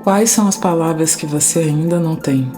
Quais são as palavras que você ainda não tem?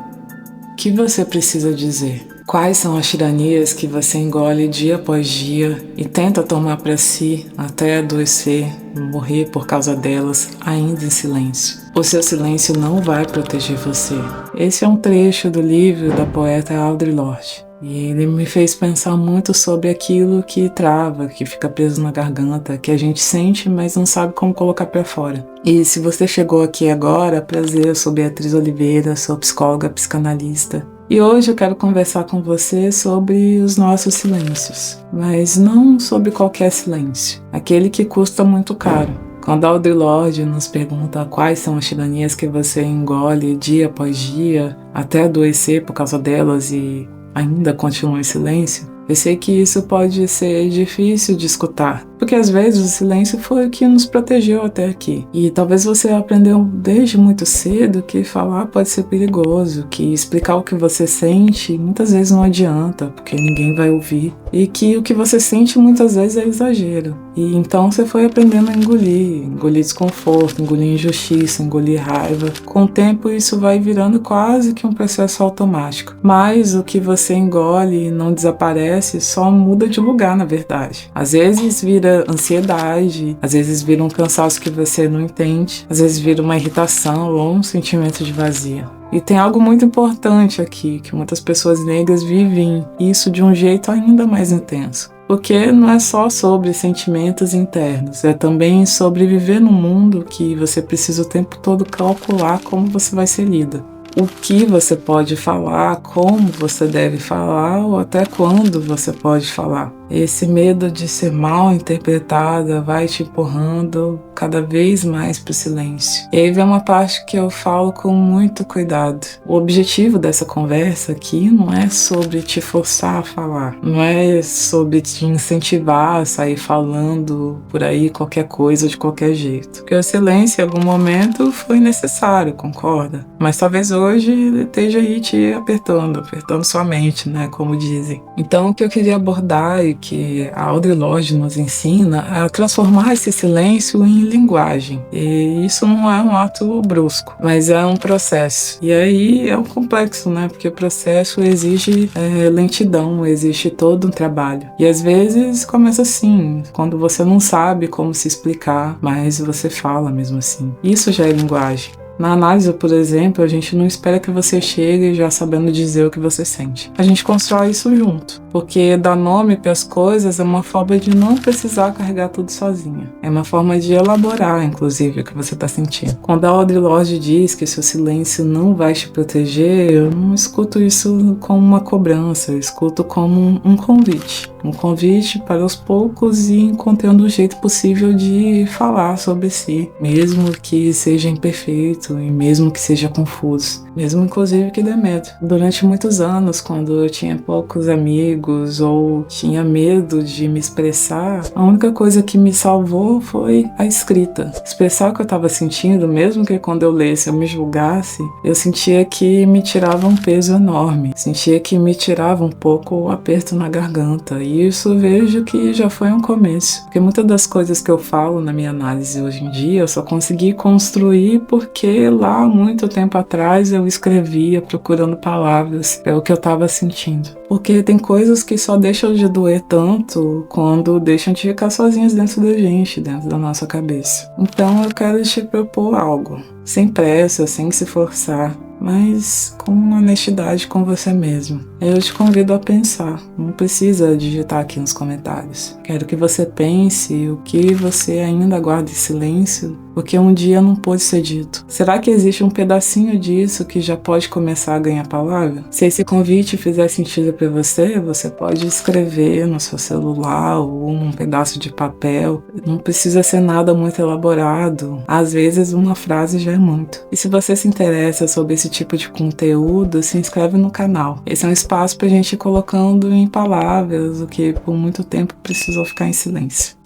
O que você precisa dizer? Quais são as tiranias que você engole dia após dia e tenta tomar para si até adoecer, morrer por causa delas, ainda em silêncio? O seu silêncio não vai proteger você. Esse é um trecho do livro da poeta Audre Lorde. E ele me fez pensar muito sobre aquilo que trava, que fica preso na garganta, que a gente sente, mas não sabe como colocar para fora. E se você chegou aqui agora, prazer, eu sou Beatriz Oliveira, sou psicóloga, psicanalista. E hoje eu quero conversar com você sobre os nossos silêncios, mas não sobre qualquer silêncio, aquele que custa muito caro. Quando Audre Lorde nos pergunta quais são as tiranias que você engole dia após dia, até adoecer por causa delas e ainda continua em silêncio, eu sei que isso pode ser difícil de escutar, porque às vezes o silêncio foi o que nos protegeu até aqui. E talvez você aprendeu desde muito cedo que falar pode ser perigoso, que explicar o que você sente muitas vezes não adianta, porque ninguém vai ouvir, e que o que você sente muitas vezes é exagero. E então você foi aprendendo a engolir desconforto, engolir injustiça, engolir raiva. Com o tempo isso vai virando quase que um processo automático. Mas o que você engole e não desaparece só muda de lugar, na verdade. Às vezes vira ansiedade, às vezes vira um cansaço que você não entende, às vezes vira uma irritação ou um sentimento de vazio. E tem algo muito importante aqui, que muitas pessoas negras vivem isso de um jeito ainda mais intenso. Porque não é só sobre sentimentos internos, é também sobre viver num mundo que você precisa o tempo todo calcular como você vai ser lida. O que você pode falar, como você deve falar ou até quando você pode falar. Esse medo de ser mal interpretada vai te empurrando cada vez mais para o silêncio. E aí vem uma parte que eu falo com muito cuidado. O objetivo dessa conversa aqui não é sobre te forçar a falar, não é sobre te incentivar a sair falando por aí qualquer coisa de qualquer jeito. Porque o silêncio em algum momento foi necessário, concorda? Mas talvez hoje ele esteja aí te apertando sua mente, né, como dizem. Então o que eu queria abordar e que a Audre Lorde nos ensina é a transformar esse silêncio em linguagem. E isso não é um ato brusco, mas é um processo. E aí é um complexo, né? Porque o processo exige lentidão, exige todo um trabalho. E às vezes começa assim, quando você não sabe como se explicar, mas você fala mesmo assim. Isso já é linguagem. Na análise, por exemplo, a gente não espera que você chegue já sabendo dizer o que você sente. A gente constrói isso junto, porque dar nome para as coisas é uma forma de não precisar carregar tudo sozinha. É uma forma de elaborar, inclusive, o que você está sentindo. Quando a Audre Lorde diz que seu silêncio não vai te proteger, eu não escuto isso como uma cobrança, eu escuto como um convite. Um convite para aos poucos ir encontrando o jeito possível de falar sobre si, mesmo que seja imperfeito e mesmo que seja confuso, mesmo inclusive que dê medo. Durante muitos anos, quando eu tinha poucos amigos ou tinha medo de me expressar, a única coisa que me salvou foi a escrita. Expressar o que eu estava sentindo, mesmo que quando eu lesse eu me julgasse, eu sentia que me tirava um peso enorme, sentia que me tirava um pouco o aperto na garganta. E isso eu vejo que já foi um começo, porque muitas das coisas que eu falo na minha análise hoje em dia eu só consegui construir porque lá muito tempo atrás eu escrevia procurando palavras para o que eu estava sentindo. Porque tem coisas que só deixam de doer tanto quando deixam de ficar sozinhas dentro da gente, dentro da nossa cabeça. Então eu quero te propor algo, sem pressa, sem se forçar, mas com honestidade com você mesmo. Eu te convido a pensar, não precisa digitar aqui nos comentários. Quero que você pense o que você ainda guarda em silêncio, porque um dia não pôde ser dito. Será que existe um pedacinho disso que já pode começar a ganhar palavra? Se esse convite fizer sentido para você, você pode escrever no seu celular ou num pedaço de papel. Não precisa ser nada muito elaborado. Às vezes uma frase já é muito. E se você se interessa sobre esse tipo de conteúdo, se inscreve no canal. Esse é um espaço pra gente ir colocando em palavras o que por muito tempo precisou ficar em silêncio.